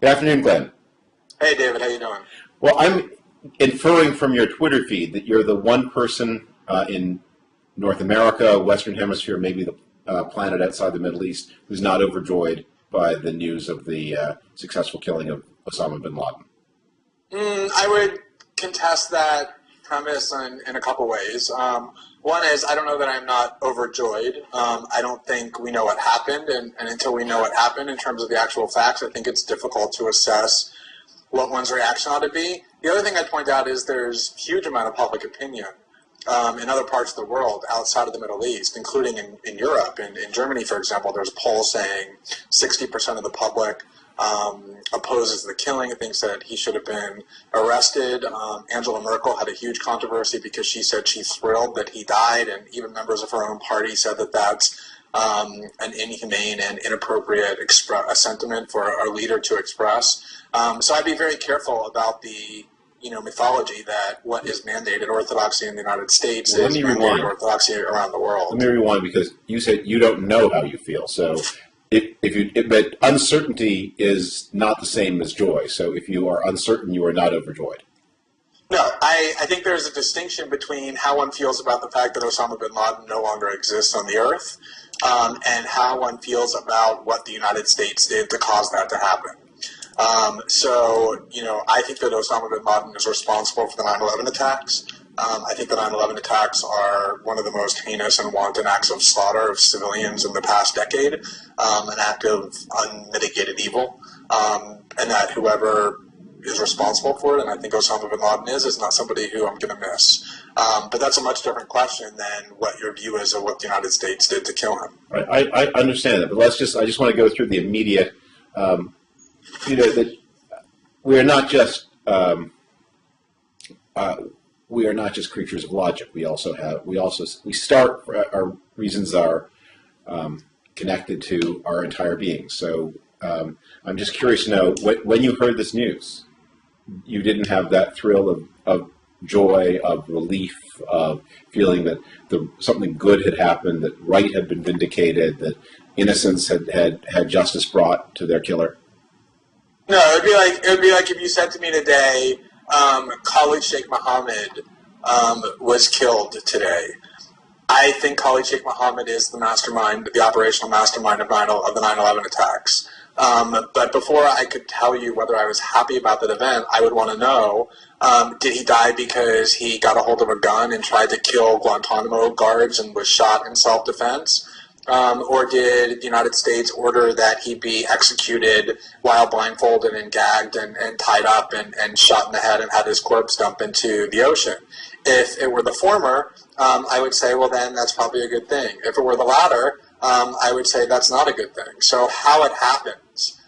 Good afternoon, Glenn. Hey, David, how you doing? Well, I'm inferring from your Twitter feed that you're the one person in North America, Western Hemisphere, maybe the planet outside the Middle East, who's not overjoyed by the news of the successful killing of Osama Bin Laden. I would contest that premise in a couple ways. One is I don't know that I'm not overjoyed. I don't think we know what happened, and until we know what happened in terms of the actual facts, I think it's difficult to assess what one's reaction ought to be. The other thing I'd point out is there's a huge amount of public opinion in other parts of the world outside of the Middle East, including in Europe. In Germany, for example, there's a poll saying 60% of the public opposes the killing, thinks that he should have been arrested. Angela Merkel had a huge controversy because she said she's thrilled that he died, and even members of her own party said that that's an inhumane and inappropriate a sentiment for our leader to express. So I'd be very careful about the mythology that what is mandated orthodoxy in the United States is mandated orthodoxy around the world. Let me rewind, because you said you don't know how you feel. So but uncertainty is not the same as joy. So if you are uncertain, you are not overjoyed. No, I think there's a distinction between how one feels about the fact that Osama bin Laden no longer exists on the earth and how one feels about what the United States did to cause that to happen. I think that Osama bin Laden is responsible for the 9/11 attacks. I think the 9/11 attacks are one of the most heinous and wanton acts of slaughter of civilians in the past decade, an act of unmitigated evil, and that whoever is responsible for it, and I think Osama bin Laden is not somebody who I'm going to miss. But that's a much different question than what your view is of what the United States did to kill him. I understand that, but I just want to go through the immediate. That we are not just creatures of logic. We start our reasons are connected to our entire being. So I'm just curious to know, when you heard this news, you didn't have that thrill of joy, of relief, of feeling that something good had happened, that right had been vindicated, that innocence had justice brought to their killer? No, it would be like if you said to me today, Khalid Sheikh Mohammed was killed today. I think Khalid Sheikh Mohammed is the mastermind, the operational mastermind of the 9/11 attacks. But before I could tell you whether I was happy about that event, I would want to know, did he die because he got a hold of a gun and tried to kill Guantanamo guards and was shot in self-defense? Or did the United States order that he be executed while blindfolded and gagged and tied up and shot in the head and had his corpse dumped into the ocean? If it were the former, I would say, well, then that's probably a good thing. If it were the latter, I would say that's not a good thing. So how it happens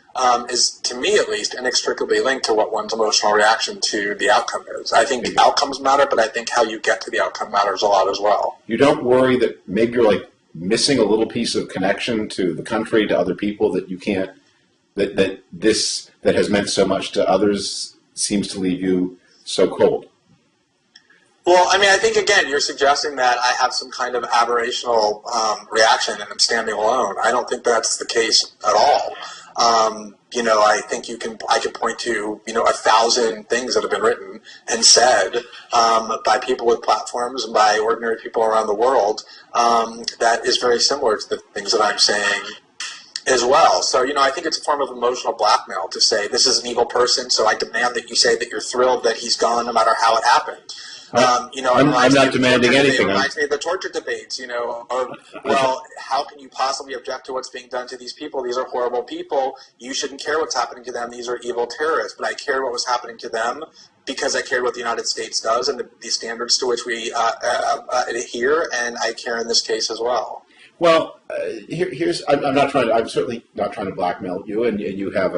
is, to me at least, inextricably linked to what one's emotional reaction to the outcome is. I think the outcomes matter, but I think how you get to the outcome matters a lot as well. You don't worry that maybe you're missing a little piece of connection to the country, to other people, that you can't, that has meant so much to others seems to leave you so cold? Well, I think, again, you're suggesting that I have some kind of aberrational reaction and I'm standing alone. I don't think that's the case at all. I think I could point to, 1,000 things that have been written and said by people with platforms and by ordinary people around the world that is very similar to the things that I'm saying as well. So, I think it's a form of emotional blackmail to say this is an evil person, so I demand that you say that you're thrilled that he's gone no matter how it happened. I'm not demanding anything. It reminds me of the torture debates, well, how can you possibly object to what's being done to these people? These are horrible people. You shouldn't care what's happening to them. These are evil terrorists. But I cared what was happening to them because I cared what the United States does and the standards to which we adhere, and I care in this case as well. Well, I'm certainly not trying to blackmail you, and you have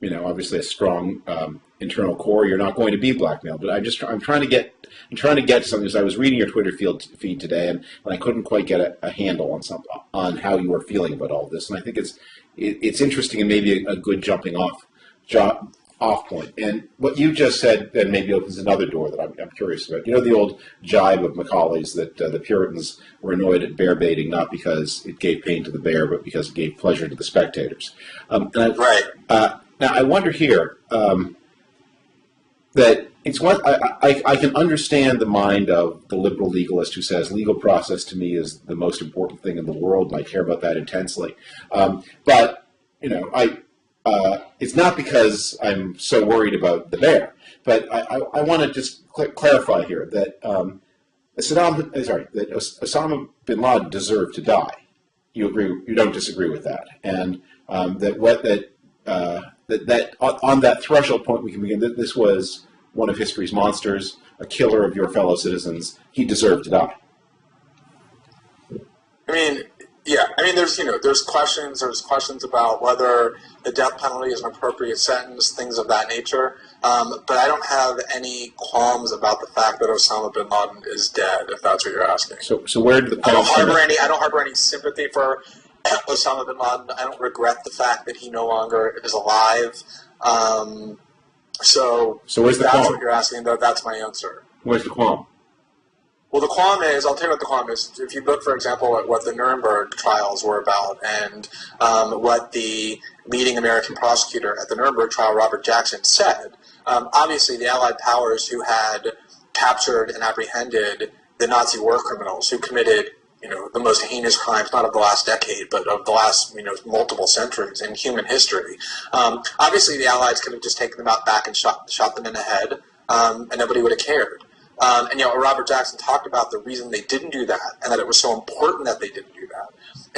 obviously a strong internal core. You're not going to be blackmailed, but I'm trying to get something. Because I was reading your Twitter feed today, and I couldn't quite get a handle on how you were feeling about all this. And I think it's interesting and maybe a good jumping off off point. And what you just said then maybe opens another door that I'm curious about. You know the old jibe of Macaulay's that the Puritans were annoyed at bear baiting not because it gave pain to the bear, but because it gave pleasure to the spectators. Right. Now I wonder here that it's what I can understand the mind of the liberal legalist who says legal process to me is the most important thing in the world, and I care about that intensely. But it's not because I'm so worried about the bear. But I want to just clarify here that Osama bin Laden deserved to die. You agree? You don't disagree with that, and that on that threshold point we can begin. That this was one of history's monsters, a killer of your fellow citizens. He deserved to die. I mean, there's questions about whether the death penalty is an appropriate sentence, things of that nature. But I don't have any qualms about the fact that Osama bin Laden is dead, if that's what you're asking. So where did the I don't harbor any sympathy for Osama bin Laden. I don't regret the fact that he no longer is alive. So where's the qualm? That's what you're asking, though. That's my answer. Where's the qualm? Well, the qualm is, I'll tell you what the qualm is. If you look, for example, at what the Nuremberg trials were about and what the leading American prosecutor at the Nuremberg trial, Robert Jackson, said, obviously the Allied powers who had captured and apprehended the Nazi war criminals who committed the most heinous crimes, not of the last decade, but of the last, multiple centuries in human history. Obviously, the Allies could have just taken them out back and shot them in the head, and nobody would have cared. And Robert Jackson talked about the reason they didn't do that, and that it was so important that they didn't do that,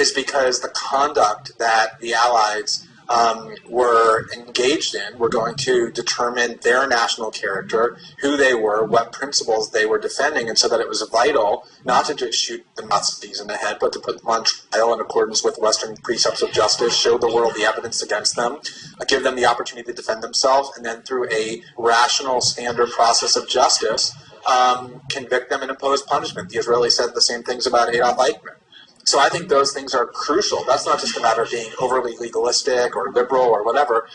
is because the conduct that the Allies were engaged in were going to determine their national character, who they were, what principles they were defending, and so that it was vital not to just shoot the Nazis in the head, but to put them on trial in accordance with Western precepts of justice, show the world the evidence against them, give them the opportunity to defend themselves, and then through a rational standard process of justice, convict them and impose punishment. The Israelis said the same things about Adolf Eichmann. So I think those things are crucial. That's not just a matter of being overly legalistic or liberal or whatever.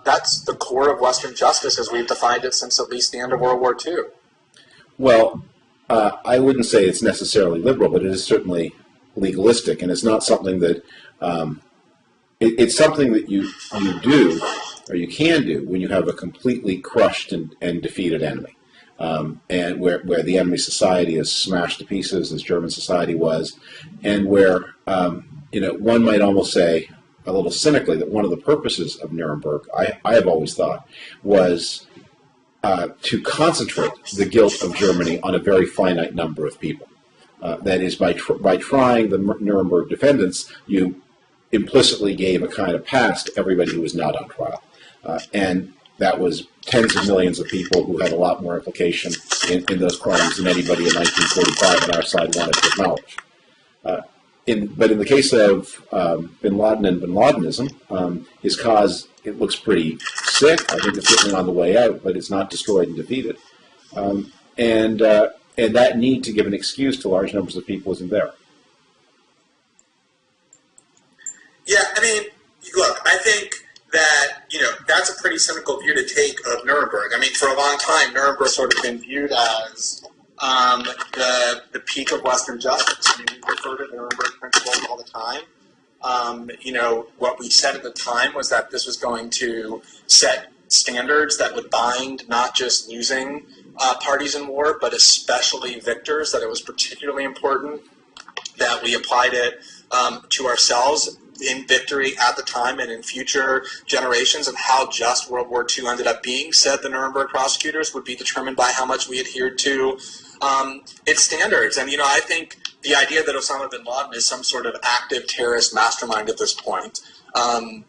That's the core of Western justice as we've defined it since at least the end of World War II. Well, I wouldn't say it's necessarily liberal, but it is certainly legalistic, and it's not something that it's something that you do or you can do when you have a completely crushed and defeated enemy. And where the enemy society is smashed to pieces, as German society was, and where one might almost say, a little cynically, that one of the purposes of Nuremberg, I have always thought, was to concentrate the guilt of Germany on a very finite number of people. That is, by trying the Nuremberg defendants, you implicitly gave a kind of pass to everybody who was not on trial, and that was tens of millions of people who had a lot more implication in those crimes than anybody in 1945 on our side wanted to acknowledge. But in the case of Bin Laden and Bin Ladenism, his cause, it looks pretty sick. I think it's certainly on the way out, but it's not destroyed and defeated. And that need to give an excuse to large numbers of people isn't there. Yeah, I mean, look, I think that, that's a pretty cynical view to take of Nuremberg. I mean, for a long time, Nuremberg sort of been viewed as the peak of Western justice. I mean, we refer to Nuremberg principles all the time. What we said at the time was that this was going to set standards that would bind not just losing parties in war, but especially victors, that it was particularly important that we applied it to ourselves in victory at the time and in future generations, and how just World War II ended up being, said the Nuremberg prosecutors, would be determined by how much we adhered to its standards. And, I think the idea that Osama bin Laden is some sort of active terrorist mastermind at this point,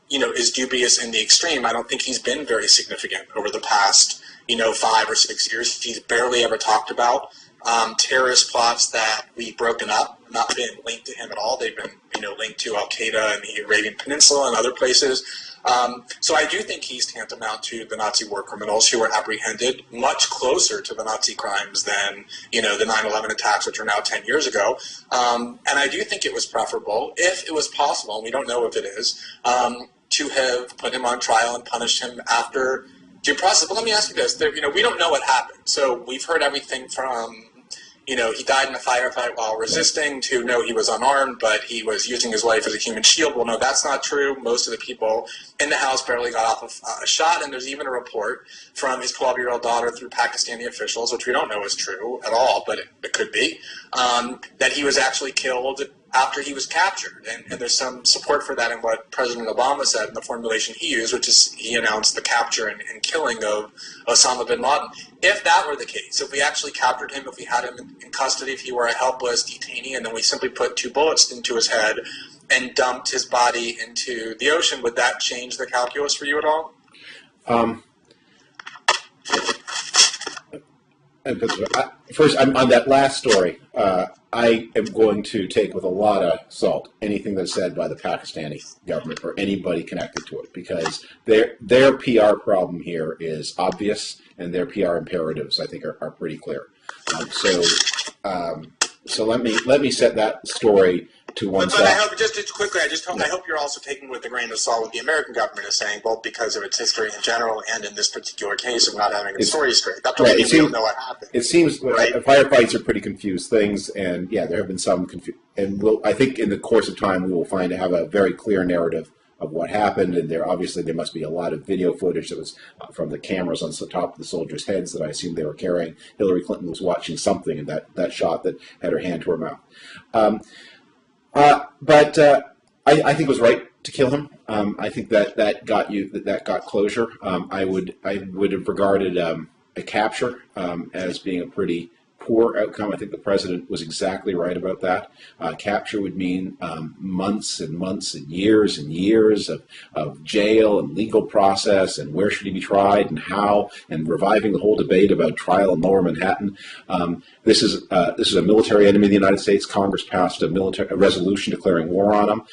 is dubious in the extreme. I don't think he's been very significant over the past, 5 or 6 years. He's barely ever talked about terrorist plots that we've broken up, not been linked to him at all. They've been, linked to Al-Qaeda and the Arabian Peninsula and other places. So I do think he's tantamount to the Nazi war criminals who were apprehended, much closer to the Nazi crimes than, the 9/11 attacks, which are now 10 years ago. And I do think it was preferable, if it was possible, and we don't know if it is, to have put him on trial and punished him after due process. But let me ask you this: we don't know what happened. So we've heard everything from, he died in a firefight while resisting, to no, he was unarmed, but he was using his life as a human shield. Well, no, that's not true. Most of the people in the house barely got off of a shot, and there's even a report from his 12-year-old daughter through Pakistani officials, which we don't know is true at all, but it could be, that he was actually killed after he was captured. And there's some support for that in what President Obama said in the formulation he used, which is he announced the capture and killing of Osama Bin Laden. If that were the case, if we actually captured him, if we had him in custody, if he were a helpless detainee, and then we simply put 2 bullets into his head and dumped his body into the ocean, would that change the calculus for you at all? First, on that last story, I am going to take with a lot of salt anything that's said by the Pakistani government or anybody connected to it, because their PR problem here is obvious, and their PR imperatives, I think, are pretty clear. So let me set that story to one side. But I hope, just quickly, I hope you're also taking with a grain of salt what the American government is saying, both because of its history in general and in this particular case of not having the story straight. That doesn't mean we don't know what happened. It seems right? Firefights are pretty confused things, and yeah, there have been some confusion. And I think in the course of time we will have a very clear narrative of what happened, and there must be a lot of video footage that was from the cameras on the top of the soldiers' heads that I assume they were carrying. Hillary Clinton was watching something in that shot that had her hand to her mouth. But I think it was right to kill him. I think that got closure. I would have regarded a capture as being a pretty poor outcome. I think the president was exactly right about that. Capture would mean months and months and years of jail and legal process, and where should he be tried and how, and reviving the whole debate about trial in Lower Manhattan. This is a military enemy of the United States. Congress passed a resolution declaring war on them.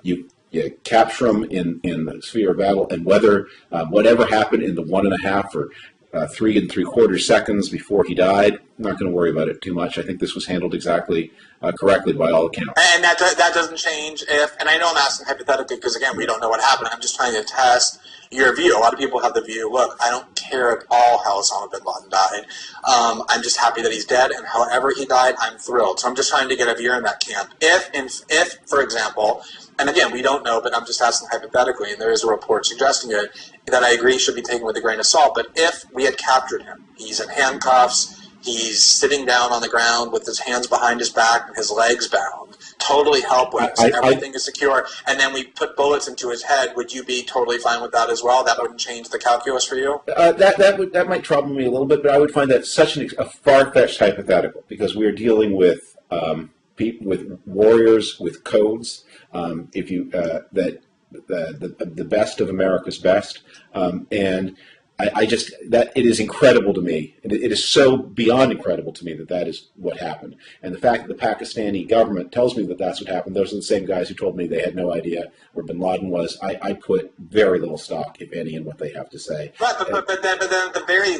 You capture them in the sphere of battle, and whatever happened in the 1.5 or 3 3/4 seconds before he died, I'm not going to worry about it too much. I think this was handled exactly correctly by all accounts. And that doesn't change and I know I'm asking hypothetically because, again, we don't know what happened. I'm just trying to test your view. A lot of people have the view, look, I don't care at all how Osama bin Laden died. I'm just happy that he's dead, and however he died, I'm thrilled. So I'm just trying to get a view in that camp. If, for example, and again, we don't know, but I'm just asking hypothetically, and there is a report suggesting it, that I agree should be taken with a grain of salt. But if we had captured him, he's in handcuffs, he's sitting down on the ground with his hands behind his back and his legs bound, totally helpless, everything is secure, and then we put bullets into his head, would you be totally fine with that as well? That wouldn't change the calculus for you? That might trouble me a little bit, but I would find that such a far-fetched hypothetical, because we are dealing with people, with warriors, with codes. The best of America's best, and that it is incredible to me. It is so beyond incredible to me that is what happened. And the fact that the Pakistani government tells me that that's what happened, those are the same guys who told me they had no idea where Bin Laden was. I put very little stock, if any, in what they have to say. Right, but then at the very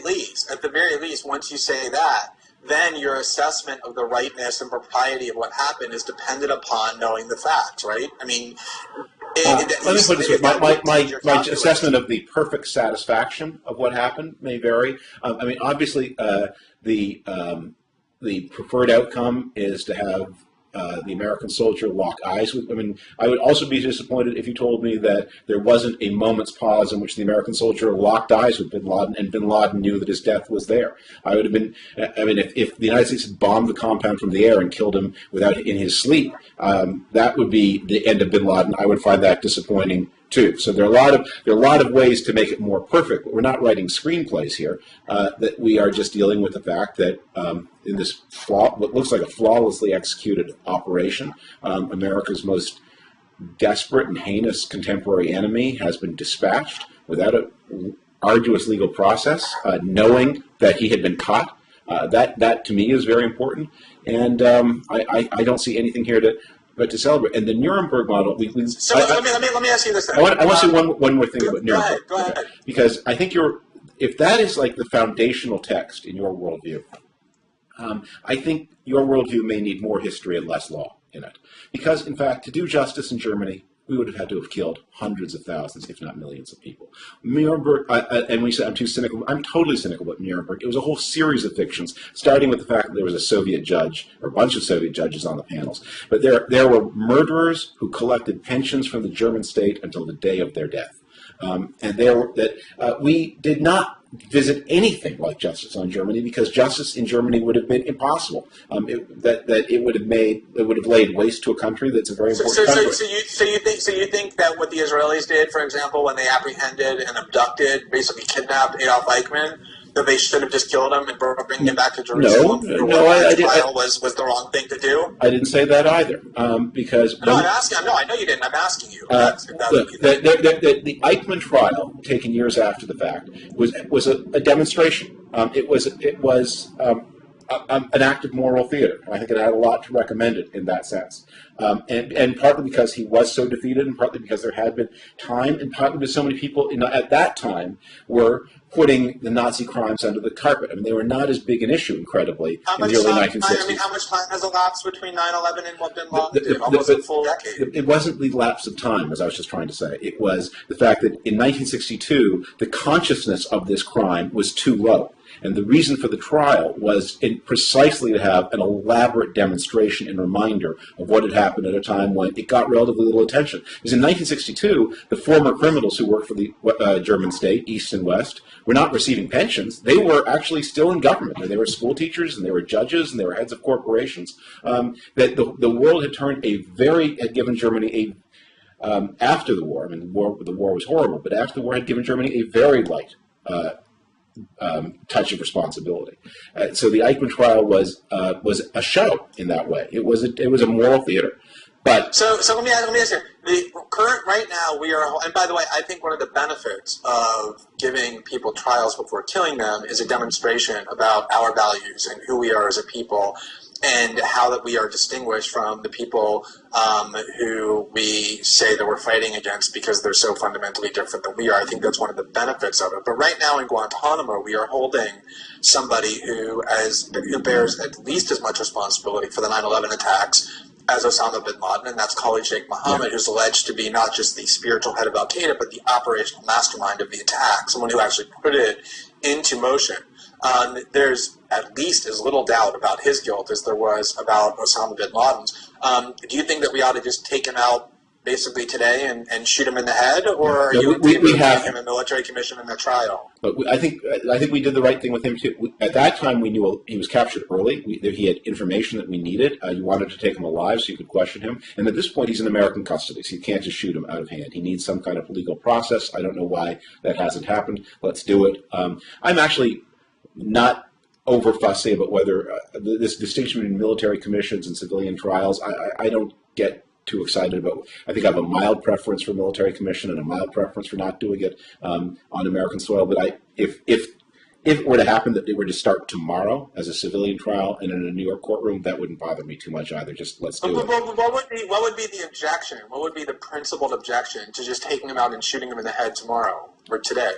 least, once you say that, then your assessment of the rightness and propriety of what happened is dependent upon knowing the facts, right? I mean, let me put it this way. My assessment of the perfect satisfaction of what happened may vary. I mean, obviously, the preferred outcome is to have the American soldier lock eyes with. I mean, I would also be disappointed if you told me that there wasn't a moment's pause in which the American soldier locked eyes with Bin Laden, and Bin Laden knew that his death was there. I would have been. I mean, if the United States had bombed the compound from the air and killed him in his sleep, that would be the end of Bin Laden. I would find that disappointing too. So there are a lot of ways to make it more perfect. But we're not writing screenplays here. That we are just dealing with the fact that in this what looks like a flawlessly executed operation, America's most desperate and heinous contemporary enemy has been dispatched without an arduous legal process, knowing that he had been caught. That to me is very important, and I don't see anything here to celebrate. And the Nuremberg model. Let me ask you this. I want to say one more thing about Nuremberg. Go ahead. Because I think if that is like the foundational text in your worldview, I think your worldview may need more history and less law in it. Because, in fact, to do justice in Germany, we would have had to have killed hundreds of thousands, if not millions of people. Nuremberg, and we said I'm too cynical. I'm totally cynical about Nuremberg. It was a whole series of fictions, starting with the fact that there was a Soviet judge, or a bunch of Soviet judges on the panels. But there were murderers who collected pensions from the German state until the day of their death. We did not visit anything like justice on Germany because justice in Germany would have been impossible. It would have laid waste to a country that's a very important country. So you think that what the Israelis did, for example, when they apprehended and abducted, basically kidnapped Adolf Eichmann, that they should have just killed him and bring him back to Jerusalem? No, I didn't. Was the wrong thing to do? I didn't say that either, because I'm asking. No, I know you didn't. I'm asking you. The Eichmann trial, taken years after the fact, was a demonstration. It was an act of moral theater. I think it had a lot to recommend it in that sense. And partly because he was so defeated, and partly because there had been time, and partly because so many people at that time were putting the Nazi crimes under the carpet. I mean, they were not as big an issue, incredibly, in the early 1960s. I mean, how much time has elapsed between 9/11 and what Bin Laden did? Almost a full decade. It wasn't the lapse of time, as I was just trying to say. It was the fact that in 1962, the consciousness of this crime was too low. And the reason for the trial was precisely to have an elaborate demonstration and reminder of what had happened at a time when it got relatively little attention. Because in 1962, the former criminals who worked for the German state, East and West, were not receiving pensions. They were actually still in government. They were school teachers, and they were judges, and they were heads of corporations. That the world had given Germany after the war. I mean, the war was horrible, but after the war had given Germany a very light touch of responsibility. So the Eichmann trial was a show in that way. It was a moral theater. But so let me ask you. The current right now we are, and by the way, I think one of the benefits of giving people trials before killing them is a demonstration about our values and who we are as a people, and how that we are distinguished from the people who we say that we're fighting against because they're so fundamentally different than we are. I think that's one of the benefits of it. But right now in Guantanamo, we are holding somebody who bears at least as much responsibility for the 9/11 attacks as Osama Bin Laden, and that's Khalid Sheikh Mohammed, who's alleged to be not just the spiritual head of Al-Qaeda, but the operational mastermind of the attack, someone who actually put it into motion. There's at least as little doubt about his guilt as there was about Osama Bin Laden's. Do you think that we ought to just take him out basically today and shoot him in the head, or are you giving him a military commission in the trial? But I think we did the right thing with him too. At that time, we knew he was captured early. He had information that we needed. You wanted to take him alive so you could question him. And at this point, he's in American custody, so you can't just shoot him out of hand. He needs some kind of legal process. I don't know why that hasn't happened. Let's do it. I'm actually not over fussy about whether this distinction between military commissions and civilian trials. I don't get too excited about. I think I have a mild preference for military commission and a mild preference for not doing it on American soil. But if it were to happen that they were to start tomorrow as a civilian trial and in a New York courtroom, that wouldn't bother me too much either. Just let's do it. What would be the objection? What would be the principled objection to just taking him out and shooting him in the head tomorrow or today?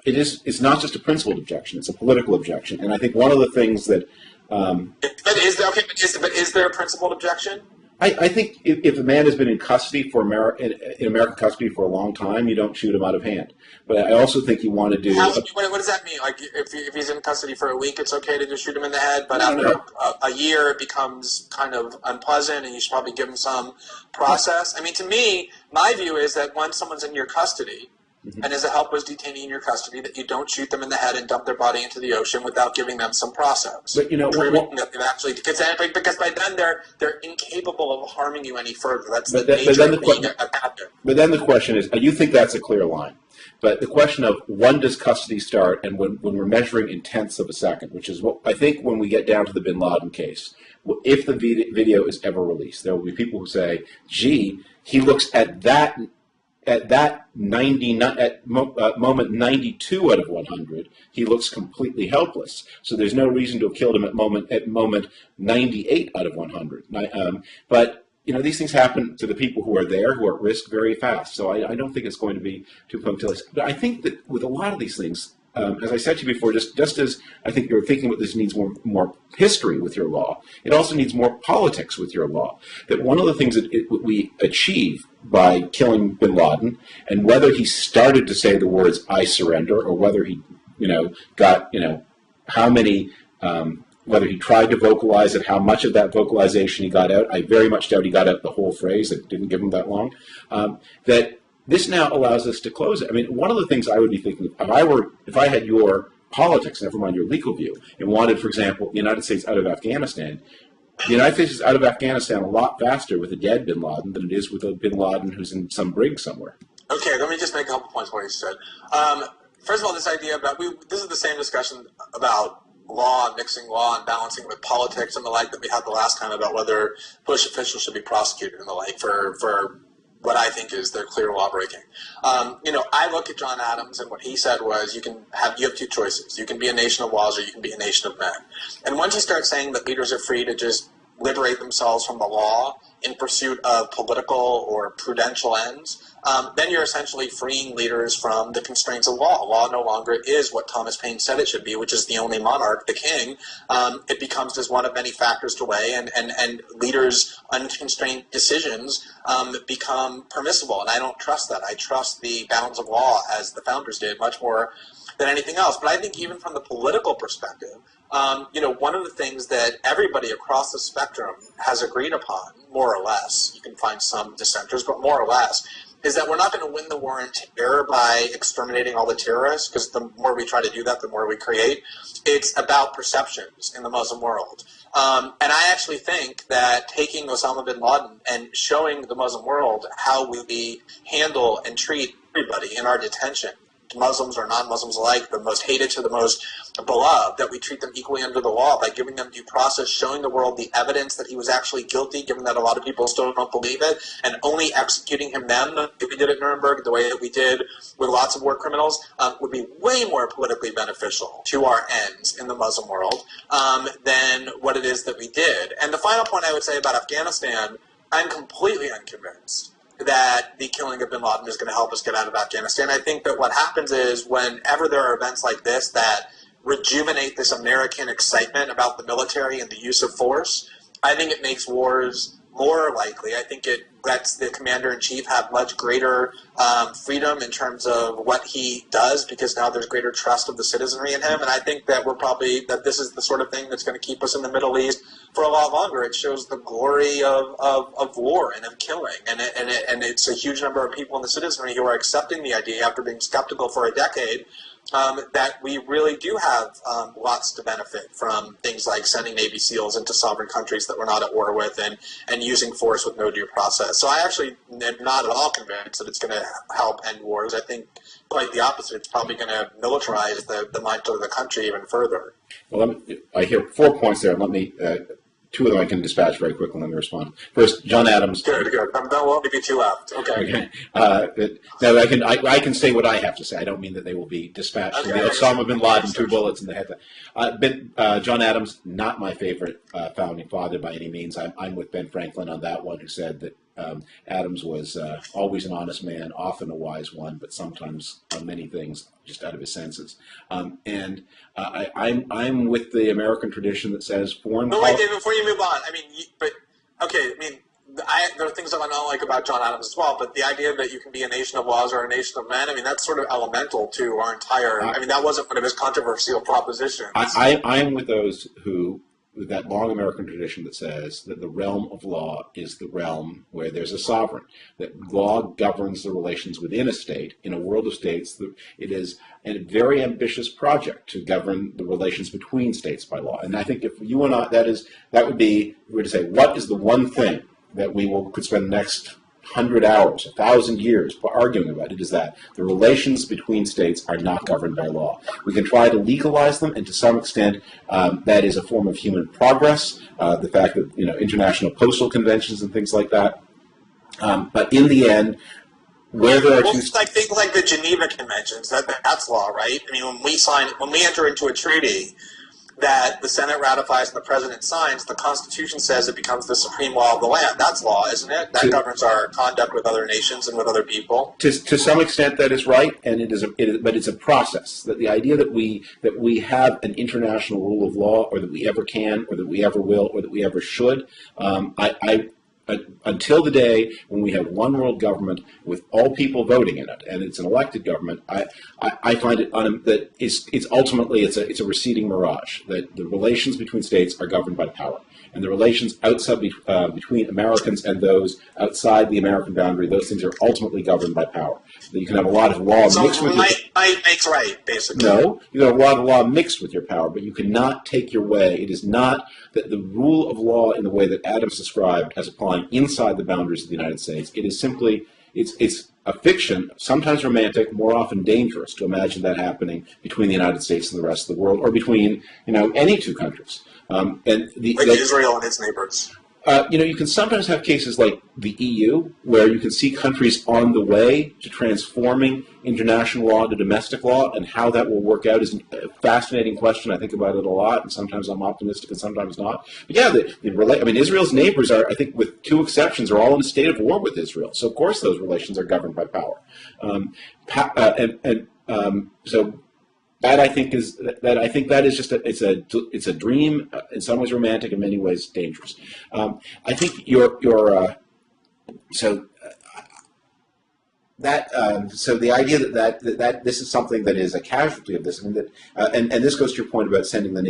It's not just a principled objection; it's a political objection, and I think one of the things that. But is there a principled objection? I think if a man has been in custody in American custody for a long time, you don't shoot him out of hand. But I also think you want to do. What does that mean? Like if he's in custody for a week, it's okay to just shoot him in the head. But after a year, it becomes kind of unpleasant, and you should probably give him some process. I mean, to me, my view is that once someone's in your custody. Mm-hmm. And as a helpless detainee in your custody, that you don't shoot them in the head and dump their body into the ocean without giving them some process. But because by then they're incapable of harming you any further. That's the nature of being a captive. But then the question is, you think that's a clear line. But the question of when does custody start, and when we're measuring in tenths of a second, which is what I think when we get down to the Bin Laden case, if the video is ever released, there will be people who say, "Gee, he looks at that." At that moment 92 out of 100, he looks completely helpless. So there's no reason to have killed him at moment 98 out of 100. But these things happen to the people who are there, who are at risk very fast. So I don't think it's going to be too punctilious. But I think that with a lot of these things, as I said to you before, just as I think you're thinking about this needs more history with your law, it also needs more politics with your law. That one of the things that we achieve by killing Bin Laden, and whether he started to say the words "I surrender" or whether he, got how many. Whether he tried to vocalize it, how much of that vocalization he got out, I very much doubt he got out the whole phrase. It didn't give him that long. That this now allows us to close it. I mean, one of the things I would be thinking, if I had your politics, never mind your legal view, and wanted, for example, the United States out of Afghanistan, the United States is out of Afghanistan a lot faster with a dead Bin Laden than it is with a Bin Laden who's in some brig somewhere. Okay, let me just make a couple points what you said. First of all, this idea about, this is the same discussion about law and mixing law and balancing with politics and the like that we had the last time about whether Bush officials should be prosecuted and the like for what I think is their clear law breaking. I look at John Adams, and what he said was you have two choices. You can be a nation of laws or you can be a nation of men. And once you start saying that leaders are free to just liberate themselves from the law in pursuit of political or prudential ends, then you're essentially freeing leaders from the constraints of law. Law no longer is what Thomas Paine said it should be, which is the only monarch, the king. It becomes just one of many factors to weigh, and leaders' unconstrained decisions become permissible. And I don't trust that. I trust the bounds of law, as the founders did, much more than anything else. But I think even from the political perspective, one of the things that everybody across the spectrum has agreed upon, more or less, you can find some dissenters, but more or less, is that we're not going to win the war on terror by exterminating all the terrorists, because the more we try to do that, the more we create. It's about perceptions in the Muslim world. And I actually think that taking Osama Bin Laden and showing the Muslim world how we handle and treat everybody in our detention, Muslims or non-Muslims alike, the most hated to the most beloved, that we treat them equally under the law by giving them due process, showing the world the evidence that he was actually guilty, given that a lot of people still don't believe it, and only executing him then, if we did at Nuremberg, the way that we did with lots of war criminals, would be way more politically beneficial to our ends in the Muslim world than what it is that we did. And the final point I would say about Afghanistan, I'm completely unconvinced that the killing of Bin Laden is going to help us get out of Afghanistan. I think that what happens is whenever there are events like this that rejuvenate this American excitement about the military and the use of force, I think it makes wars more likely. I think it lets the commander-in-chief have much greater freedom in terms of what he does, because now there's greater trust of the citizenry in him. And I think that that this is the sort of thing that's going to keep us in the Middle East for a lot longer. It shows the glory of war and of killing. And it's a huge number of people in the citizenry who are accepting the idea after being skeptical for a decade that we really do have lots to benefit from things like sending Navy SEALs into sovereign countries that we're not at war with and using force with no due process. So I actually am not at all convinced that it's going to help end wars. I think quite the opposite. It's probably going to militarize the might of the country even further. Well, I hear 4 points there. Let me two of them I can dispatch very quickly. Let me respond. First, John Adams. Good. Well, maybe two left. Okay. Now I can say what I have to say. I don't mean that they will be dispatched. Okay. Osama Bin Laden, 2 bullets in the head. John Adams, not my favorite founding father by any means. I'm with Ben Franklin on that one, who said that Adams was always an honest man, often a wise one, but sometimes on many things just out of his senses. And I'm with the American tradition that says foreign. But wait, David, before you move on, there are things that I don't like about John Adams as well, but the idea that you can be a nation of laws or a nation of men, that's sort of elemental to our entire. That wasn't one of his controversial propositions. I'm with those who. That long American tradition that says that the realm of law is the realm where there's a sovereign, that law governs the relations within a state. In a world of states, it is a very ambitious project to govern the relations between states by law. And I think if you and I, that would be, if we were to say, what is the one thing that could spend the next 100 hours, 1,000 years arguing about it, is that the relations between states are not governed by law. We can try to legalize them, and to some extent, that is a form of human progress. The fact that international postal conventions and things like that. But in the end, where there are things like the Geneva Conventions, that's law, right? When we enter into a treaty, that the Senate ratifies and the President signs, the Constitution says it becomes the supreme law of the land. That's law, isn't it? That governs our conduct with other nations and with other people. To some extent, that is right, and but it's a process. That the idea that we have an international rule of law, or that we ever can, or that we ever will, or that we ever should, until the day when we have one world government with all people voting in it, and it's an elected government, I find it that it's ultimately it's a receding mirage. That the relations between states are governed by power, and the relations outside between Americans and those outside the American boundary, those things are ultimately governed by power. That you can have a lot of law mixed with might makes right, basically. No, you have a lot of law mixed with your power, but you cannot take your way. It is not that the rule of law in the way that Adams described as applying inside the boundaries of the United States. It is simply, it's a fiction, sometimes romantic, more often dangerous to imagine that happening between the United States and the rest of the world, or between any two countries. Israel and its neighbors. You can sometimes have cases like the EU, where you can see countries on the way to transforming international law to domestic law, and how that will work out is a fascinating question. I think about it a lot, and sometimes I'm optimistic and sometimes not. But yeah, Israel's neighbors are, I think, with two exceptions, are all in a state of war with Israel. So of course those relations are governed by power. So that I think that is just it's a dream, in some ways romantic, in many ways dangerous. I think so the idea that this is something that is a casualty of this, and this goes to your point about sending the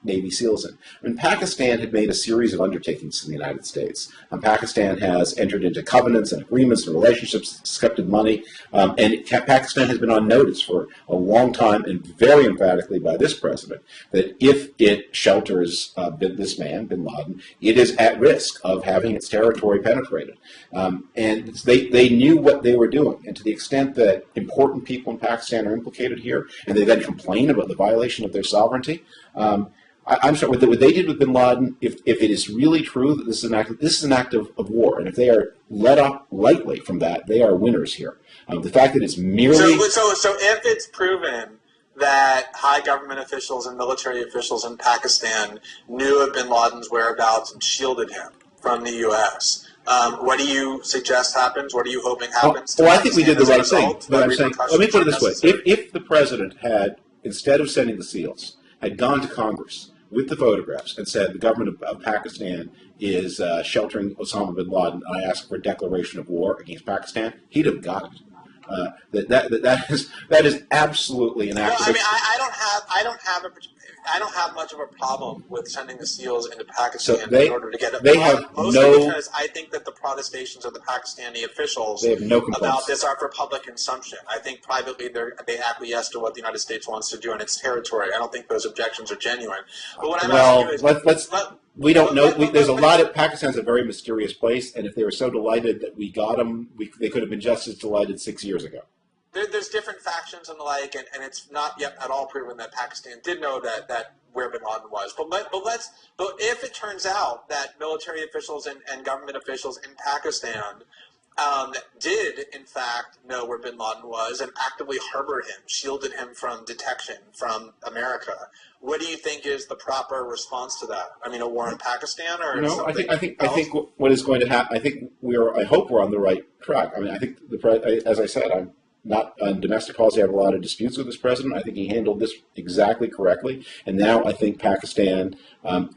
Navy SEALs in. Pakistan had made a series of undertakings in the United States. Pakistan has entered into covenants and agreements and relationships, accepted money, and Pakistan has been on notice for a long time, and very emphatically by this president, that if it shelters this man, Bin Laden, it is at risk of having its territory penetrated. And they knew what they were doing. And to the extent that important people in Pakistan are implicated here, and they then complain about the violation of their sovereignty, I'm sorry, what they did with Bin Laden, if it is really true that this is an act of war, and if they are let up lightly from that, they are winners here. The fact that it's merely... So if it's proven that high government officials and military officials in Pakistan knew of Bin Laden's whereabouts and shielded him from the U.S., what do you suggest happens? What are you hoping happens? Well, I think we did the right thing. But I'm saying, let me put it this way. If the president had, instead of sending the SEALs, had gone to Congress with the photographs and said the government of Pakistan is sheltering Osama Bin Laden, and I ask for a declaration of war against Pakistan, he'd have got it. That is absolutely an act. Well, I mean, I don't have much of a problem with sending the SEALs into Pakistan in order to get it. Mostly because I think that the protestations of the Pakistani officials about this are for public consumption. I think privately they acquiesce to what the United States wants to do in its territory. I don't think those objections are genuine. But what I'm asking you is, we don't know. There's a lot of Pakistan's a very mysterious place, and if they were so delighted that we got them, they could have been just as delighted 6 years ago. There's different factions and the like, and it's not yet at all proven that Pakistan did know that where Bin Laden was. But if it turns out that military officials and government officials in Pakistan did in fact know where Bin Laden was and actively harbored him, shielded him from detection from America, what do you think is the proper response to that? I mean, a war in Pakistan, or no? I think what is going to happen. I hope we're on the right track. I mean, I think as I said, I'm not on domestic policy. I have a lot of disputes with this president. I think he handled this exactly correctly, and now I think Pakistan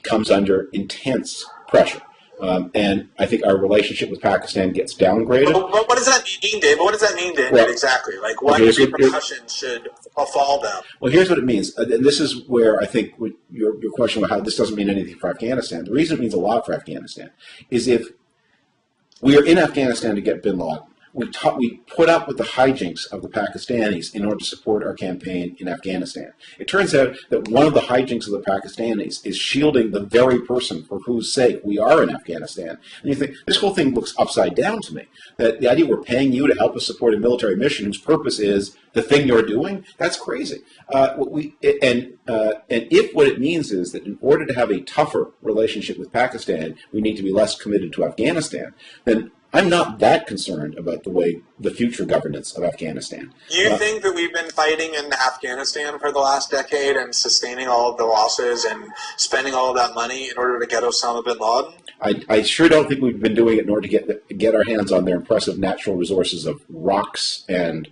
comes under intense pressure. And I think our relationship with Pakistan gets downgraded. But what does that mean, David? What does that mean, David, exactly? Like, what repercussions should befall them? Well, here's what it means. And this is where I think your question about how this doesn't mean anything for Afghanistan. The reason it means a lot for Afghanistan is if we are in Afghanistan to get Bin Laden, we put up with the hijinks of the Pakistanis in order to support our campaign in Afghanistan. It turns out that one of the hijinks of the Pakistanis is shielding the very person for whose sake we are in Afghanistan. And you think, this whole thing looks upside down to me. That the idea we're paying you to help us support a military mission whose purpose is the thing you're doing, that's crazy. And if what it means is that in order to have a tougher relationship with Pakistan, we need to be less committed to Afghanistan, then I'm not that concerned about the future governance of Afghanistan. You think that we've been fighting in Afghanistan for the last decade and sustaining all of the losses and spending all of that money in order to get Osama bin Laden? I sure don't think we've been doing it in order to get our hands on their impressive natural resources of rocks and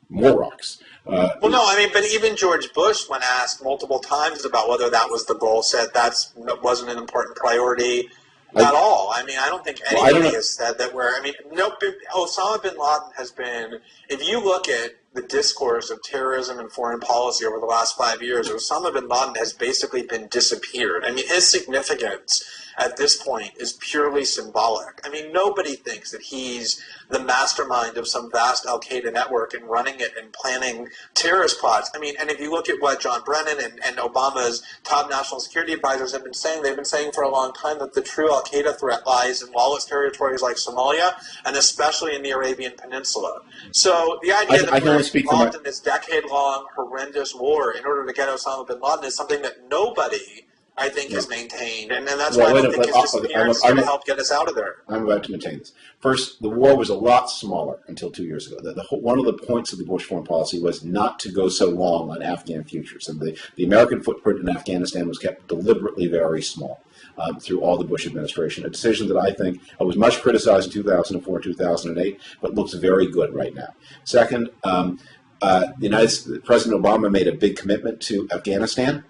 more rocks. Well, no, I mean, but even George Bush, when asked multiple times about whether that was the goal, said that wasn't an important priority at all. I mean, I don't think anybody has said that Osama bin Laden has been, if you look at the discourse of terrorism and foreign policy over the last 5 years, Osama bin Laden has basically been disappeared. I mean, his significance at this point is purely symbolic. I mean, nobody thinks that he's the mastermind of some vast al-Qaeda network and running it and planning terrorist plots. I mean, and if you look at what John Brennan and Obama's top national security advisors have been saying, they've been saying for a long time that the true al-Qaeda threat lies in lawless territories like Somalia and especially in the Arabian Peninsula. So the idea that we're involved in this decade-long horrendous war in order to get Osama bin Laden is something that nobody, I think, has maintained, and that's why I don't think his disappearance is going to help get us out of there. I'm about to maintain this. First, the war was a lot smaller until 2 years ago. One of the points of the Bush foreign policy was not to go so long on Afghan futures, and the American footprint in Afghanistan was kept deliberately very small through all the Bush administration, a decision that I think was much criticized in 2004 and 2008, but looks very good right now. Second, President Obama made a big commitment to Afghanistan.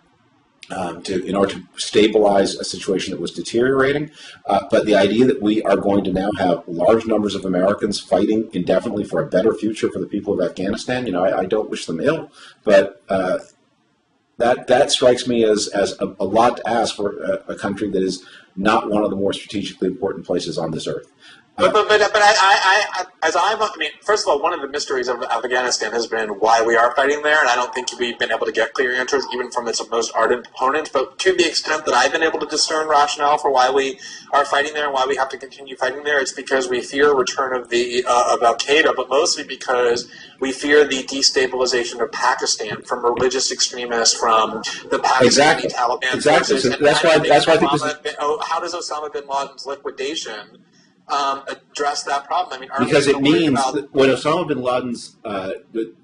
In order to stabilize a situation that was deteriorating. But the idea that we are going to now have large numbers of Americans fighting indefinitely for a better future for the people of Afghanistan, I don't wish them ill, but that strikes me as a lot to ask for a country that is not one of the more strategically important places on this earth. First of all, one of the mysteries of Afghanistan has been why we are fighting there, and I don't think we've been able to get clear answers even from its most ardent opponents. But to the extent that I've been able to discern rationale for why we are fighting there and why we have to continue fighting there, it's because we fear a return of Al Qaeda, but mostly because we fear the destabilization of Pakistan from religious extremists, from the Pakistani Taliban forces. So that's why I think how does Osama bin Laden's liquidation address that problem? I mean, because it means what Osama bin Laden's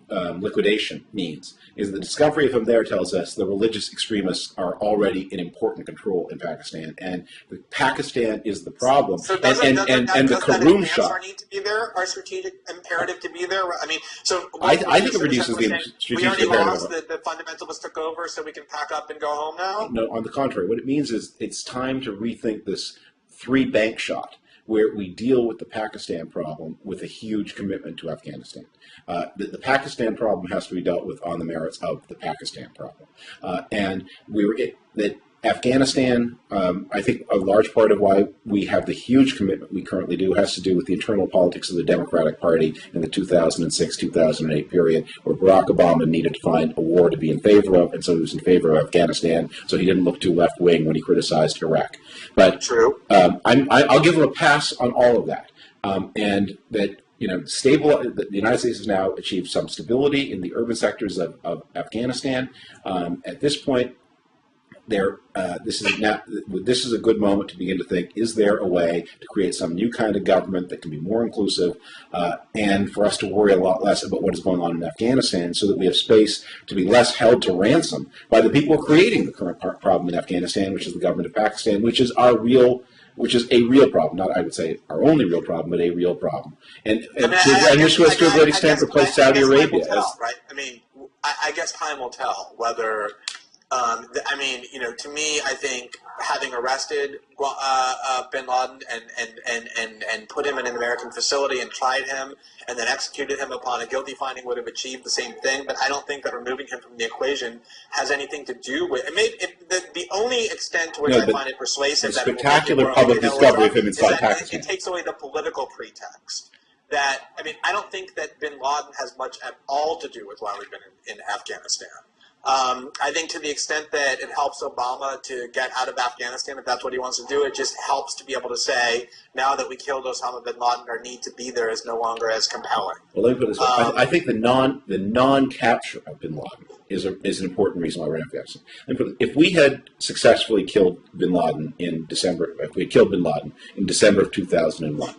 liquidation means is the discovery of him there tells us the religious extremists are already in important control in Pakistan, and Pakistan is the problem. So and the Karoom shot. Our need to be there, our strategic imperative to be there. I mean, so I think it reduces the strategic imperative. We already lost. The fundamentalists took over, so we can pack up and go home now. No, on the contrary, what it means is it's time to rethink this three-bank shot, where we deal with the Pakistan problem with a huge commitment to Afghanistan. The Pakistan problem has to be dealt with on the merits of the Pakistan problem. That Afghanistan, I think a large part of why we have the huge commitment we currently do has to do with the internal politics of the Democratic Party in the 2006-2008 period, where Barack Obama needed to find a war to be in favor of, and so he was in favor of Afghanistan, so he didn't look too left-wing when he criticized Iraq. But true. I'll give him a pass on all of that, and that the United States has now achieved some stability in the urban sectors of Afghanistan. At this point, this is a good moment to begin to think: is there a way to create some new kind of government that can be more inclusive, and for us to worry a lot less about what is going on in Afghanistan, so that we have space to be less held to ransom by the people creating the current problem in Afghanistan, which is the government of Pakistan, which is a real problem. Not, I would say, our only real problem, but a real problem. And this was to a great extent replaced Saudi Arabia. Right? I mean, I guess time will tell whether. To me, I think having arrested bin Laden and put him in an American facility and tried him and then executed him upon a guilty finding would have achieved the same thing. But I don't think that removing him from the equation has anything to do with it. The only extent to which I find it persuasive the spectacular public discovery of him inside Pakistan. It takes away the political pretext. I don't think that bin Laden has much at all to do with why we've been in Afghanistan. I think to the extent that it helps Obama to get out of Afghanistan, if that's what he wants to do, it just helps to be able to say, now that we killed Osama bin Laden, our need to be there is no longer as compelling. Well, let me put it this way. I think the non-capture of bin Laden is an important reason why we're in Afghanistan. If we had successfully killed bin Laden in December, of 2001,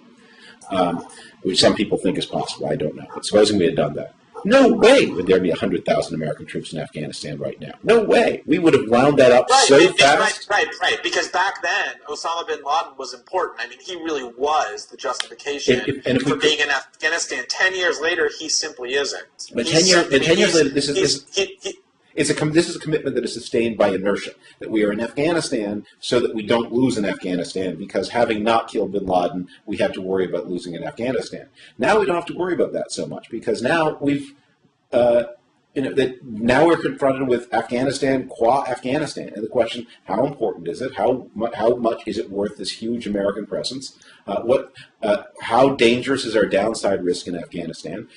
which some people think is possible. I don't know. But supposing we had done that, no way would there be 100,000 American troops in Afghanistan right now. No way. We would have wound that up so fast. Right. Because back then, Osama Bin Laden was important. I mean, he really was the justification for being in Afghanistan. 10 years later, he simply isn't. But 10 years later, this is a commitment that is sustained by inertia, that we are in Afghanistan so that we don't lose in Afghanistan, because having not killed bin Laden, we have to worry about losing in Afghanistan. Now we don't have to worry about that so much, because now we've, now we're confronted with Afghanistan qua Afghanistan, and the question: how important is it? How much is it worth this huge American presence? How dangerous is our downside risk in Afghanistan?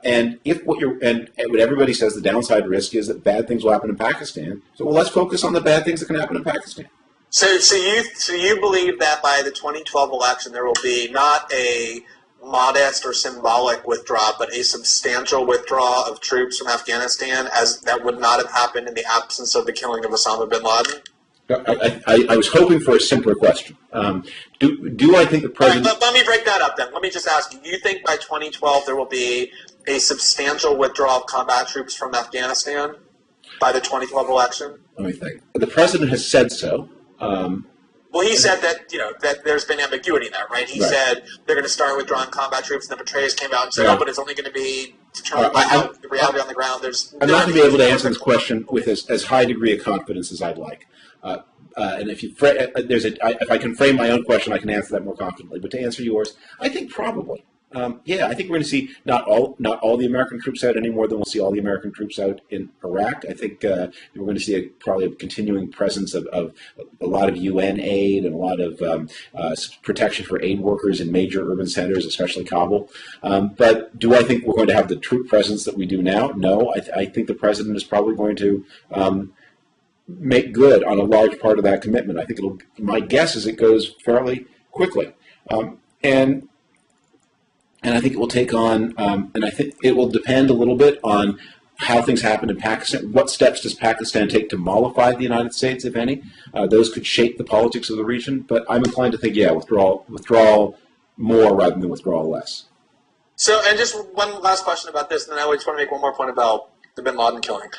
And what everybody says, the downside risk is that bad things will happen in Pakistan. So let's focus on the bad things that can happen in Pakistan. So you believe that by the 2012 election there will be not a modest or symbolic withdrawal, but a substantial withdrawal of troops from Afghanistan, as that would not have happened in the absence of the killing of Osama bin Laden? I was hoping for a simpler question. Do I think the president... All right, let me break that up then. Let me just ask you, do you think by 2012 there will be a substantial withdrawal of combat troops from Afghanistan by the 2012 election? Let me think. The president has said so. Well, he said that that there's been ambiguity in that, right? He said they're going to start withdrawing combat troops, and then Petraeus came out and said, "Oh, but it's only going to be determined by the reality on the ground." I'm not going to be able to answer this question with as high a degree of confidence as I'd like. And if I can frame my own question, I can answer that more confidently. But to answer yours, I think probably. I think we're going to see not all the American troops out any more than we'll see all the American troops out in Iraq. I think we're going to see probably a continuing presence of a lot of UN aid and a lot of protection for aid workers in major urban centers, especially Kabul. But do I think we're going to have the troop presence that we do now? No. I think the president is probably going to make good on a large part of that commitment. I think my guess is it goes fairly quickly. And I think it will take on, and I think it will depend a little bit on how things happen in Pakistan. What steps does Pakistan take to mollify the United States, if any? Those could shape the politics of the region. But I'm inclined to think, withdrawal more rather than withdrawal less. So, and just one last question about this, and then I just want to make one more point about the bin Laden killing.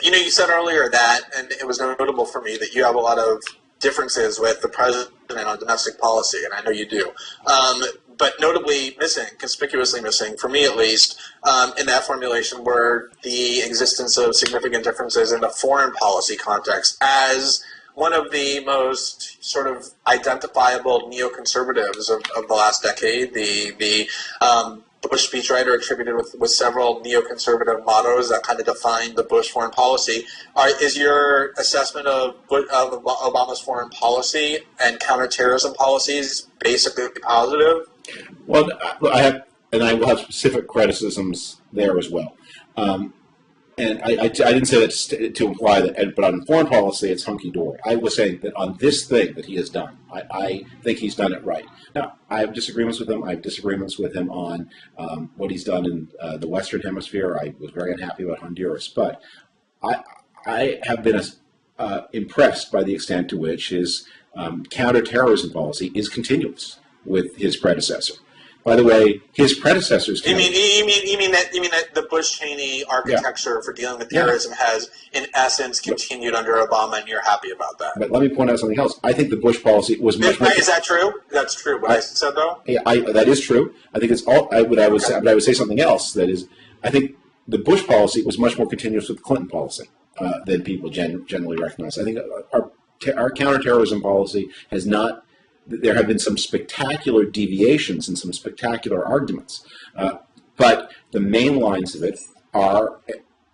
You said earlier that, and it was notable for me, that you have a lot of differences with the president on domestic policy, and I know you do. But notably missing, conspicuously missing, for me at least, in that formulation were the existence of significant differences in the foreign policy context. As one of the most sort of identifiable neoconservatives of the last decade, the Bush speechwriter attributed with several neoconservative mottos that kind of define the Bush foreign policy. Is your assessment of Obama's foreign policy and counterterrorism policies basically positive? Well, I will have specific criticisms there as well. And I didn't say that to imply that, but on foreign policy, it's hunky-dory. I was saying that on this thing that he has done, I think he's done it right. Now, I have disagreements with him. I have disagreements with him on what he's done in the Western Hemisphere. I was very unhappy about Honduras. But I have been impressed by the extent to which his counterterrorism policy is continuous with his predecessor. By the way, his predecessors. You mean that the Bush-Cheney architecture for dealing with terrorism has, in essence, continued under Obama, and you're happy about that? But let me point out something else. I think the Bush policy was much more. Is that true? That's true. What I said, though. Yeah, that is true. I think it's all. I would say something else. That is, I think the Bush policy was much more continuous with the Clinton policy than people generally recognize. I think our counterterrorism policy has not. There have been some spectacular deviations and some spectacular arguments, but the main lines of it are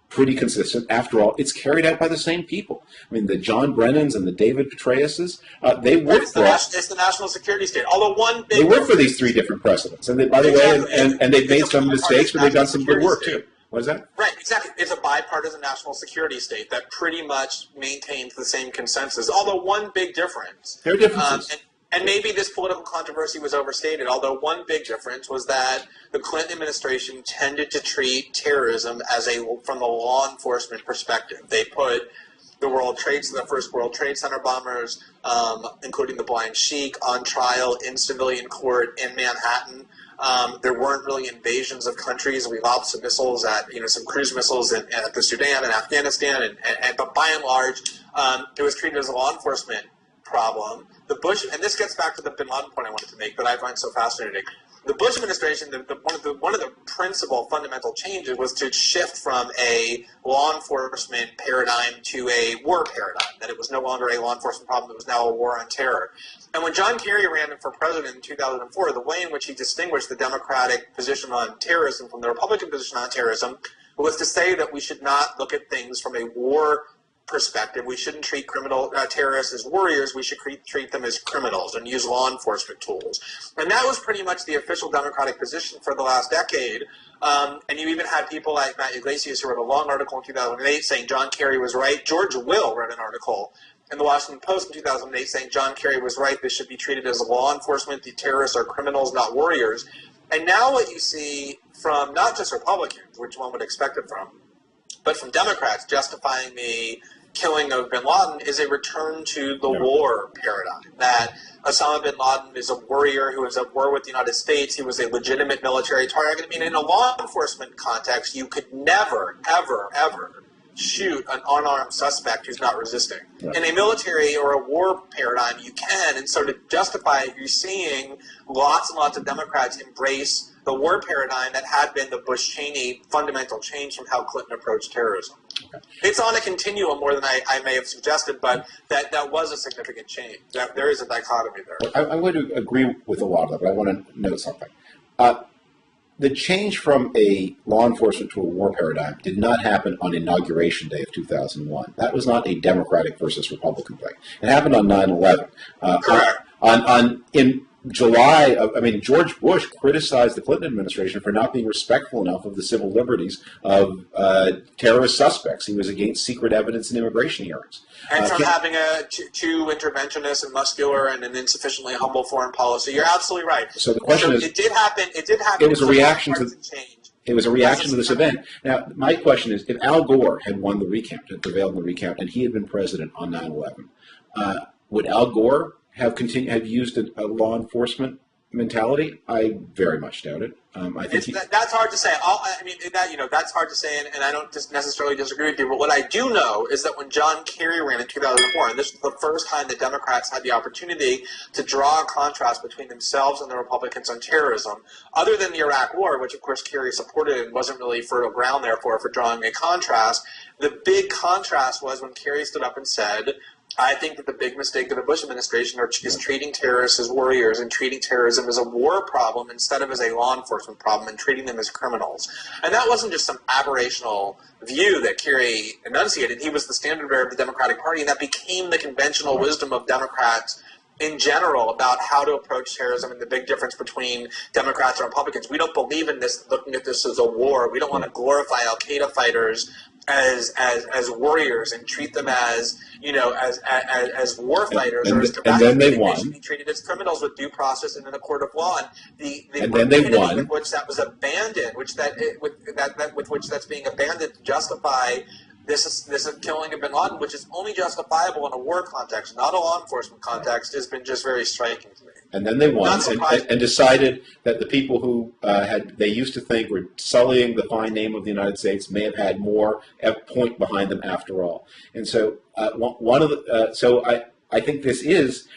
pretty consistent. After all, it's carried out by the same people. I mean, the John Brennans and the David Petraeuses, they work for us. It's the national security state. Although one big they work for these three different presidents, and by the way, and they've made some mistakes, but they've done some good work too. What is that? Right, exactly. It's a bipartisan national security state that pretty much maintains the same consensus. Although one big difference. There are differences. And maybe this political controversy was overstated, although one big difference was that the Clinton administration tended to treat terrorism from the law enforcement perspective. They the first World Trade Center bombers, including the Blind Sheik, on trial in civilian court in Manhattan. There weren't really invasions of countries. We lobbed some missiles at, some cruise missiles at the Sudan and Afghanistan, but by and large, it was treated as a law enforcement problem. The Bush, and this gets back to the Bin Laden point I wanted to make that I find so fascinating. The Bush administration, one of the principal fundamental changes was to shift from a law enforcement paradigm to a war paradigm, that it was no longer a law enforcement problem, it was now a war on terror. And when John Kerry ran for president in 2004, the way in which he distinguished the Democratic position on terrorism from the Republican position on terrorism was to say that we should not look at things from a war perspective. We shouldn't treat terrorists as warriors. We should treat them as criminals and use law enforcement tools. And that was pretty much the official Democratic position for the last decade. And you even had people like Matt Yglesias, who wrote a long article in 2008 saying John Kerry was right. George Will wrote an article in the Washington Post in 2008 saying John Kerry was right. This should be treated as law enforcement. The terrorists are criminals, not warriors. And now what you see from not just Republicans, which one would expect it from, but from Democrats justifying the killing of bin Laden is a return to the war paradigm, that Osama bin Laden is a warrior who was at war with the United States. He was a legitimate military target. I mean, in a law enforcement context, you could never, ever, ever shoot an unarmed suspect who's not resisting. Right. In a military or a war paradigm, you can. And so to justify it, you're seeing lots and lots of Democrats embrace the war paradigm that had been the Bush-Cheney fundamental change from how Clinton approached terrorism. Okay. It's on a continuum more than I may have suggested, but that was a significant change. There is a dichotomy there. I'm going to agree with a lot of that, but I want to note something. The change from a law enforcement to a war paradigm did not happen on Inauguration Day of 2001. That was not a Democratic versus Republican thing. It happened on 9/11. Correct. In July, George Bush criticized the Clinton administration for not being respectful enough of the civil liberties of terrorist suspects. He was against secret evidence in immigration hearings. And from having a too interventionist and muscular and an insufficiently humble foreign policy. You're absolutely right. So the question is, it did happen. It was a reaction to change. It was a reaction to this event. Now, my question is, if Al Gore had won the recount, had prevailed in the recount, and he had been president on 9/11, would Al Gore have used a law enforcement mentality? I very much doubt it. I think that's hard to say. That's hard to say, and I don't necessarily disagree with you. But what I do know is that when John Kerry ran in 2004, and this was the first time that Democrats had the opportunity to draw a contrast between themselves and the Republicans on terrorism, other than the Iraq War, which of course Kerry supported and wasn't really fertile ground there for drawing a contrast. The big contrast was when Kerry stood up and said, I think that the big mistake of the Bush administration is treating terrorists as warriors and treating terrorism as a war problem instead of as a law enforcement problem and treating them as criminals. And that wasn't just some aberrational view that Kerry enunciated. He was the standard bearer of the Democratic Party, and that became the conventional wisdom of Democrats in general about how to approach terrorism and the big difference between Democrats and Republicans. We don't believe in this, looking at this as a war. We don't want to glorify Al-Qaeda fighters as warriors and treat them as as war fighters, and then they won. They should be treated as criminals with due process and in a court of law. And then they won. With which that was abandoned, with which that's being abandoned to justify this killing of bin Laden, which is only justifiable in a war context, not a law enforcement context, has been just very striking to me. And then they won and decided that the people who they used to think were sullying the fine name of the United States may have had more point behind them after all. And so I think this is,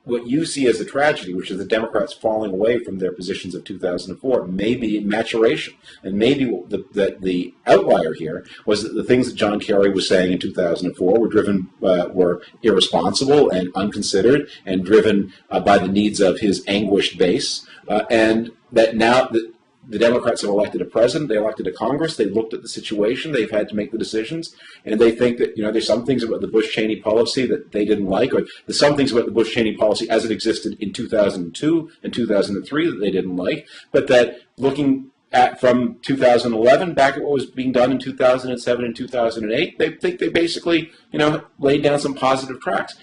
what you see as a tragedy, which is the Democrats falling away from their positions of 2004, maybe maturation. And maybe the outlier here was that the things that John Kerry was saying in 2004 were irresponsible and unconsidered and driven by the needs of his anguished base. And that now the Democrats have elected a president, they elected a Congress, they looked at the situation, they've had to make the decisions, and they think that, there's some things about the Bush-Cheney policy that they didn't like, or there's some things about the Bush-Cheney policy as it existed in 2002 and 2003 that they didn't like, but that looking at from 2011 back at what was being done in 2007 and 2008, they think they basically, laid down some positive tracks.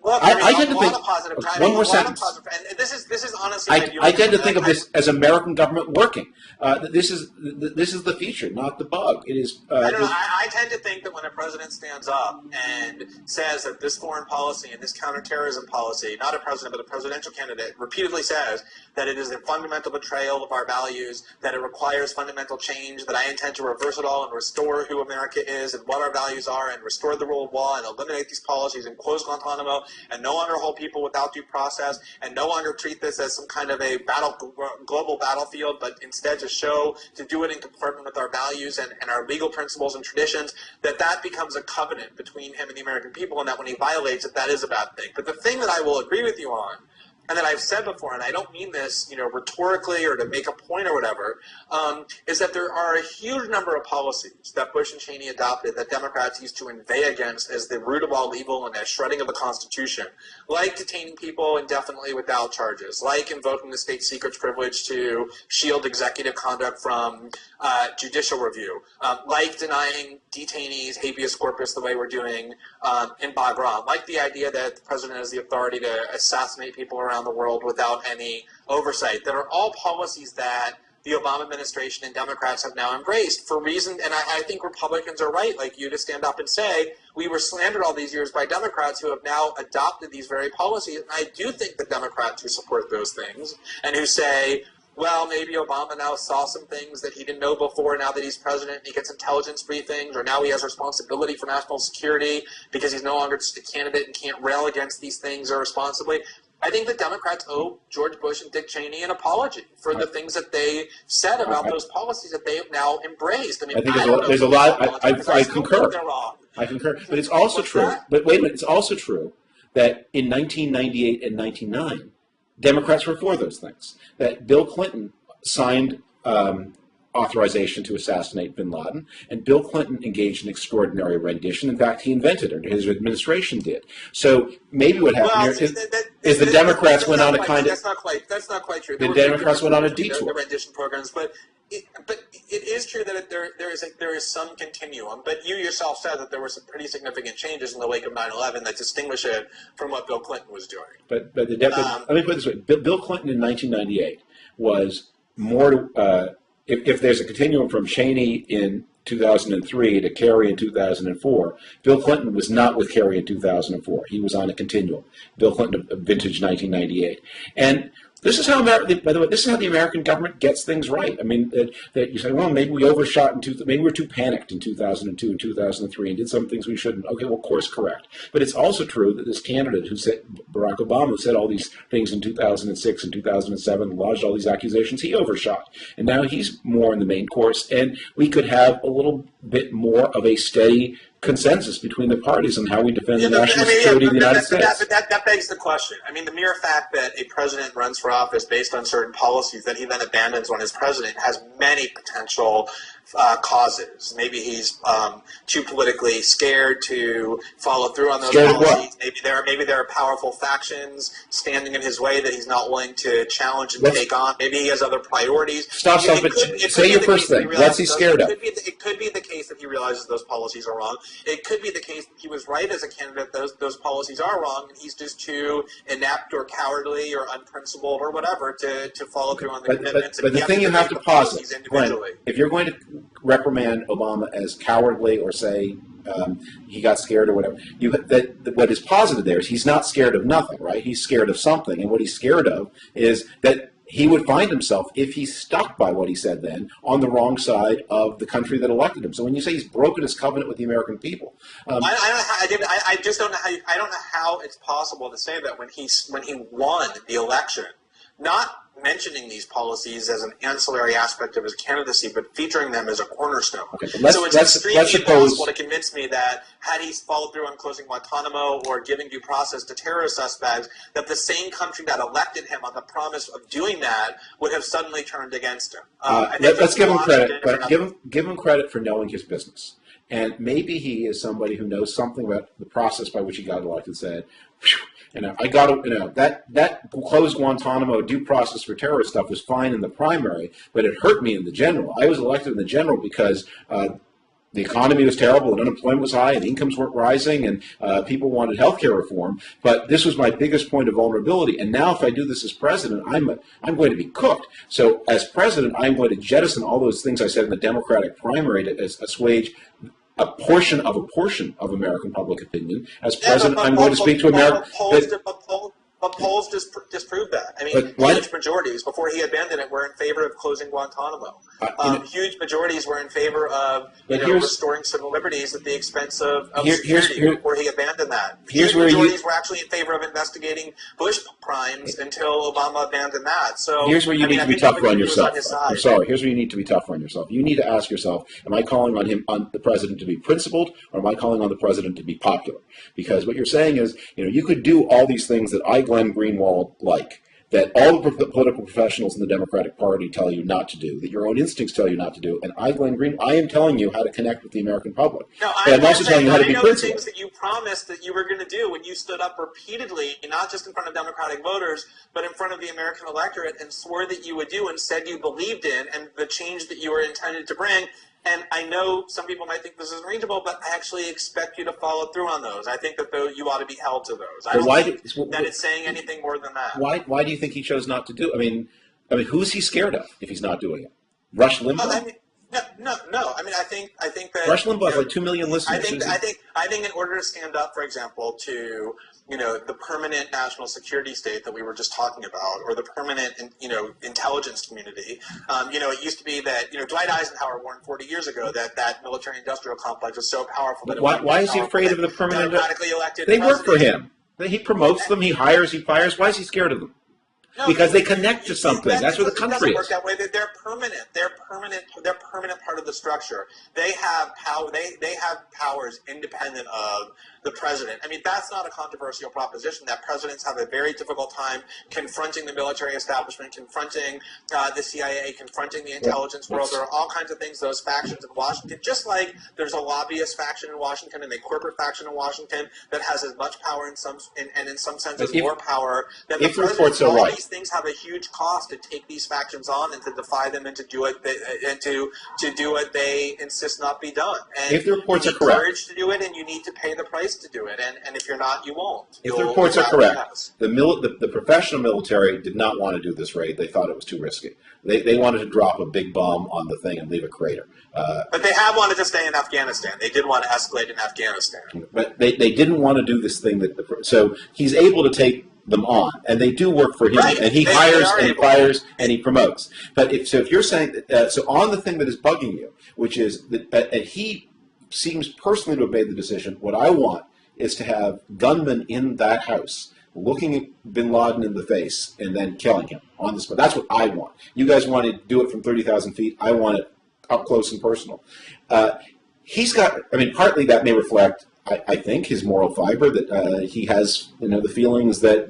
Look, I tend to a think, lot of positive timing. one more sentence. And this is honestly my view. I tend to think of this as American government working. This is the feature, not the bug. It is. I don't know. I tend to think that when a president stands up and says that this foreign policy and this counterterrorism policy, not a president but a presidential candidate, repeatedly says that it is a fundamental betrayal of our values, that it requires fundamental change, that I intend to reverse it all and restore who America is and what our values are and restore the rule of law and eliminate these policies and close Guantanamo and no longer hold people without due process and no longer treat this as some kind of a global battlefield, but instead to do it in conformity with our values and our legal principles and traditions, that becomes a covenant between him and the American people, and that when he violates it, that is a bad thing. But the thing that I will agree with you on, and that I've said before, and I don't mean this, rhetorically or to make a point or whatever, is that there are a huge number of policies that Bush and Cheney adopted that Democrats used to inveigh against as the root of all evil and as shredding of the Constitution, like detaining people indefinitely without charges, like invoking the state secrets privilege to shield executive conduct from judicial review, like denying detainees habeas corpus the way we're doing in Bagram, like the idea that the president has the authority to assassinate people around the world without any oversight. That are all policies that the Obama administration and Democrats have now embraced for reason, and I think Republicans are right, like you, to stand up and say, we were slandered all these years by Democrats who have now adopted these very policies. And I do think the Democrats who support those things and who say, well, maybe Obama now saw some things that he didn't know before now that he's president and he gets intelligence briefings, or now he has responsibility for national security because he's no longer just a candidate and can't rail against these things irresponsibly. I think the Democrats owe George Bush and Dick Cheney an apology for the things that they said about those policies that they have now embraced. I mean, I think there's a lot. I concur. They're wrong. I concur. But it's also true. But wait a minute. It's also true that in 1998 and 1999, Democrats were for those things. That Bill Clinton signed authorization to assassinate Bin Laden, and Bill Clinton engaged in extraordinary rendition. In fact, he invented it, or his administration did. So maybe what happened here is the Democrats went on a kind of... That's not quite true. The Democrats went on a detour. The rendition programs, but it is true that there is some continuum. But you yourself said that there were some pretty significant changes in the wake of 9/11 that distinguish it from what Bill Clinton was doing. But let me put it this way: Bill Clinton in 1998 was more. If there's a continuum from Cheney in 2003 to Kerry in 2004, Bill Clinton was not with Kerry in 2004. He was on a continuum. Bill Clinton, vintage 1998, and this is how, by the way, this is how the American government gets things right. I mean, that you say, well, maybe we overshot maybe we were too panicked in 2002 and 2003 and did some things we shouldn't. Okay, well, course correct. But it's also true that this candidate who said, Barack Obama, who said all these things in 2006 and 2007, lodged all these accusations, he overshot. And now he's more in the main course. And we could have a little bit more of a steady consensus between the parties on how we defend the national security of the United States. But that begs the question. I mean, the mere fact that a president runs for office based on certain policies that he then abandons when he's president has many potential causes. Maybe he's too politically scared to follow through on those policies. Maybe there are powerful factions standing in his way that he's not willing to challenge and take on. Maybe he has other priorities. Say your first thing. What's he scared of? It could be the case that he realizes those policies are wrong. It could be the case that he was right as a candidate. Those policies are wrong, and he's just too inept or cowardly or unprincipled or whatever to follow through on the commitments. But the thing you have to posit, Glenn, if you're going to reprimand Obama as cowardly or say he got scared or whatever, what is positive there is he's not scared of nothing, right? He's scared of something, and what he's scared of is that he would find himself, if he's stuck by what he said then, on the wrong side of the country that elected him. So when you say he's broken his covenant with the American people, I just don't know how. I don't know how it's possible to say that when he won the election, not mentioning these policies as an ancillary aspect of his candidacy, but featuring them as a cornerstone. Okay, so it's extremely impossible to convince me that had he followed through on closing Guantanamo or giving due process to terrorist suspects, that the same country that elected him on the promise of doing that would have suddenly turned against him. Let's give him credit, but give him credit for knowing his business. And maybe he is somebody who knows something about the process by which he got elected. Said, I got to, that closed Guantanamo due process for terrorist stuff was fine in the primary, but it hurt me in the general. I was elected in the general because the economy was terrible and unemployment was high and incomes weren't rising and people wanted health care reform. But this was my biggest point of vulnerability. And now if I do this as president, I'm going to be cooked. So as president, I'm going to jettison all those things I said in the Democratic primary to assuage a portion of American public opinion. As president, I'm going to speak to America. But polls disprove that. I mean, huge majorities before he abandoned it were in favor of closing Guantanamo. Huge majorities were in favor of restoring civil liberties at the expense of security before he abandoned that. Huge majorities were actually in favor of investigating Bush crimes until Obama abandoned that. So here's where you need to be tougher on yourself. I'm sorry. Here's where you need to be tougher on yourself. You need to ask yourself: am I calling on the president to be principled, or am I calling on the president to be popular? Because what you're saying is, you could do all these things that Glenn Greenwald that all the political professionals in the Democratic Party tell you not to do, that your own instincts tell you not to do, and I am telling you how to connect with the American public. No, I'm also telling you how to be principled. The things that you promised that you were going to do when you stood up repeatedly, not just in front of Democratic voters, but in front of the American electorate, and swore that you would do and said you believed in, and the change that you were intended to bring. And I know some people might think this is reasonable, but I actually expect you to follow through on those. I think that you ought to be held to those. I don't think that it's saying anything more than that. Why do you think he chose not to do it? I mean, who's he scared of if he's not doing it? Rush Limbaugh? No. I mean, I think that Rush Limbaugh has like 2 million listeners. I think in order to stand up, for example, to the permanent national security state that we were just talking about, or the permanent intelligence community. It used to be that Dwight Eisenhower warned 40 years ago that military-industrial complex was so powerful that why is he afraid of the permanent? Democratically elected. They work for him. He promotes them. He hires. He fires. Why is he scared of them? No, because they connect to something. That's where the country is. It doesn't work that way. They're permanent. They're permanent part of the structure. They have power. They have powers independent of the president. I mean, that's not a controversial proposition. That presidents have a very difficult time confronting the military establishment, confronting the CIA, confronting the intelligence world. There are all kinds of things. Those factions in Washington, just like there's a lobbyist faction in Washington and a corporate faction in Washington that has as much power in some senses more power than the president. All these things have a huge cost to take these factions on and to defy them and to do it and to do what they insist not be done. And if the reports are correct, you need courage to do it, and you need to pay the price to do it. And if you're not, you won't. If the reports are correct, the professional military did not want to do this raid. They thought it was too risky. They wanted to drop a big bomb on the thing and leave a crater. But they have wanted to stay in Afghanistan. They did want to escalate in Afghanistan. But they didn't want to do this thing so he's able to take them on, and they do work for him, right. And he hires and he fires and he promotes. But if you're saying so on the thing that is bugging you, which is that and he seems personally to have made the decision. What I want is to have gunmen in that house looking at Bin Laden in the face and then killing him on the spot. That's what I want. You guys want to do it from 30,000 feet. I want it up close and personal. He's got. I mean, partly that may reflect. I think his moral fiber that he has, the feelings that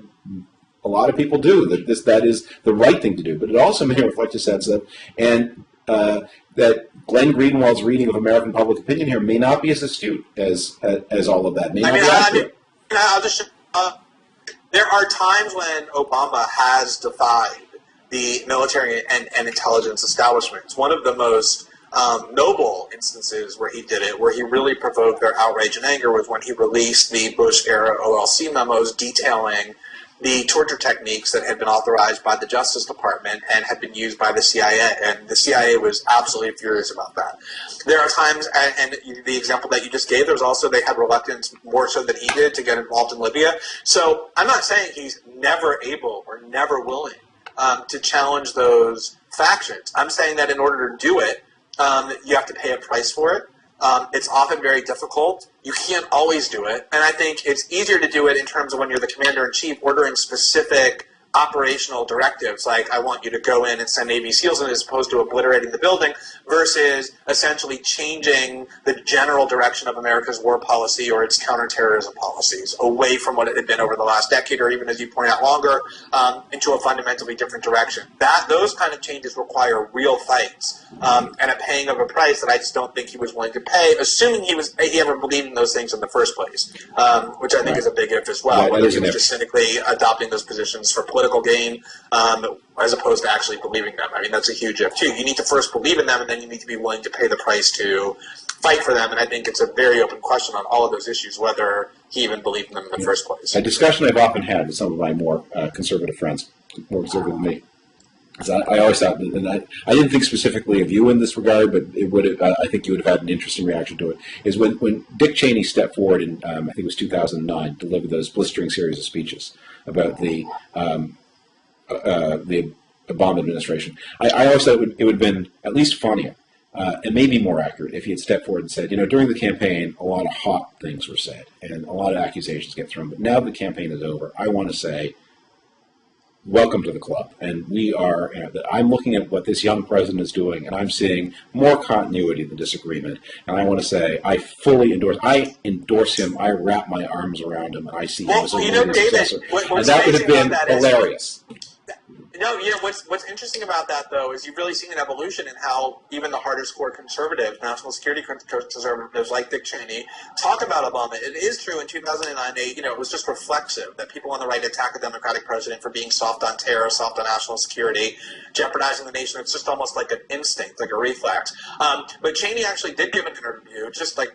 a lot of people do, that is the right thing to do. But it also may reflect a sense of, and that Glenn Greenwald's reading of American public opinion here may not be as astute as all of that. I'll just. There are times when Obama has defied the military and intelligence establishments. One of the most noble instances where he did it, where he really provoked their outrage and anger, was when he released the Bush-era OLC memos detailing the torture techniques that had been authorized by the Justice Department and had been used by the CIA, and the CIA was absolutely furious about that. There are times, and the example that you just gave, there's also they had reluctance, more so than he did, to get involved in Libya. So I'm not saying he's never able or never willing to challenge those factions. I'm saying that in order to do it, you have to pay a price for it. It's often very difficult. You can't always do it. And I think it's easier to do it in terms of when you're the commander-in-chief ordering specific operational directives, like I want you to go in and send Navy SEALs in, as opposed to obliterating the building, versus essentially changing the general direction of America's war policy or its counterterrorism policies away from what it had been over the last decade, or even, as you point out, longer, into a fundamentally different direction. Those kind of changes require real fights and a paying of a price that I just don't think he was willing to pay, assuming he ever believed in those things in the first place, which I think is a big if as well, whether he was just cynically adopting those positions for political gain, as opposed to actually believing them. I mean, that's a huge if too. You need to first believe in them, and then you need to be willing to pay the price to fight for them, and I think it's a very open question on all of those issues whether he even believed in them in the first place. A discussion I've often had with some of my more conservative friends, more conservative than me, is I always thought, and I didn't think specifically of you in this regard, but it would have, I think you would have had an interesting reaction to it, is when Dick Cheney stepped forward in, I think it was 2009, delivered those blistering series of speeches about the Obama administration. I always thought it would have been at least funnier and maybe more accurate if he had stepped forward and said, during the campaign, a lot of hot things were said and a lot of accusations get thrown. But now the campaign is over, I want to say, welcome to the club. And we are, I'm looking at what this young president is doing, and I'm seeing more continuity than disagreement. And I want to say, I fully endorse him. I wrap my arms around him, and I see him as a leader successor. And that would have been hilarious. No, what's interesting about that, though, is you've really seen an evolution in how even the hardest core conservatives, national security conservatives like Dick Cheney, talk about Obama. It is true in 2009, it was just reflexive that people on the right attack a Democratic president for being soft on terror, soft on national security, jeopardizing the nation. It's just almost like an instinct, like a reflex. But Cheney actually did give an interview just I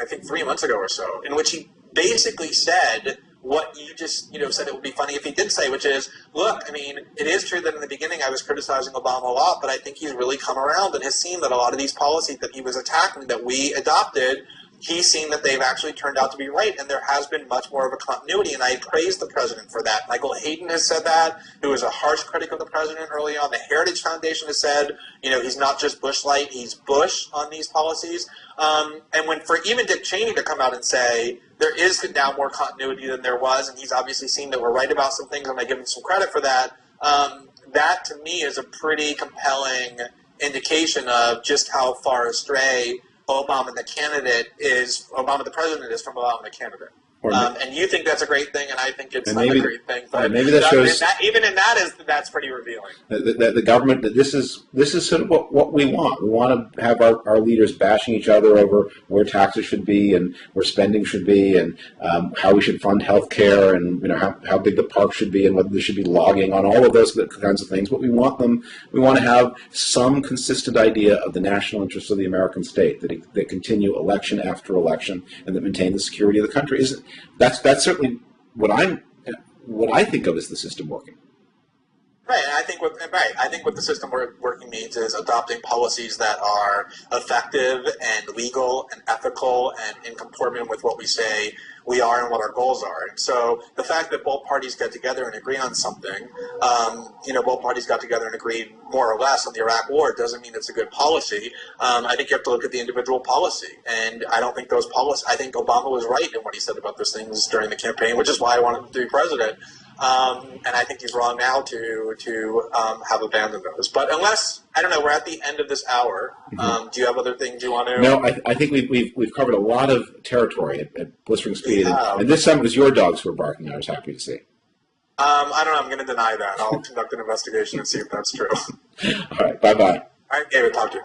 think 3 months ago or so, in which he basically said what you just, said it would be funny if he did say, which is, look, it is true that in the beginning I was criticizing Obama a lot, but I think he's really come around and has seen that a lot of these policies that he was attacking, that we adopted, he's seen that they've actually turned out to be right, and there has been much more of a continuity, and I praise the president for that. Michael Hayden has said that, who was a harsh critic of the president early on. The Heritage Foundation has said, he's not just Bush light, he's Bush on these policies. And when for even Dick Cheney to come out and say, there is now more continuity than there was, and he's obviously seen that we're right about some things, and I give him some credit for that, that to me is a pretty compelling indication of just how far astray Obama the president is from Obama the candidate. And you think that's a great thing, and I think it's not a great thing. But maybe that shows even in that's pretty revealing. The government, that this is sort of what we want. We want to have our leaders bashing each other over where taxes should be and where spending should be, and how we should fund health care, and how big the park should be, and whether there should be logging on, all of those kinds of things. But we want to have some consistent idea of the national interests of the American state that continue election after election and that maintain the security of the country. That's certainly what I think of as the system working. Right, and I think what the system working means is adopting policies that are effective and legal and ethical and in conformity with what we say we are and what our goals are. And so the fact that both parties get together and agree on something, both parties got together and agreed more or less on the Iraq War, doesn't mean it's a good policy. I think you have to look at the individual policy, and I don't think I think Obama was right in what he said about those things during the campaign, which is why I wanted him to be president. And I think he's wrong now to have abandoned those. But unless, I don't know, we're at the end of this hour. Do you have other things you want to? No, I think we've covered a lot of territory at blistering speed. And this time it was your dogs who were barking. I was happy to see. I don't know. I'm going to deny that. I'll conduct an investigation and see if that's true. All right. Bye-bye. All right, David. Talk to you.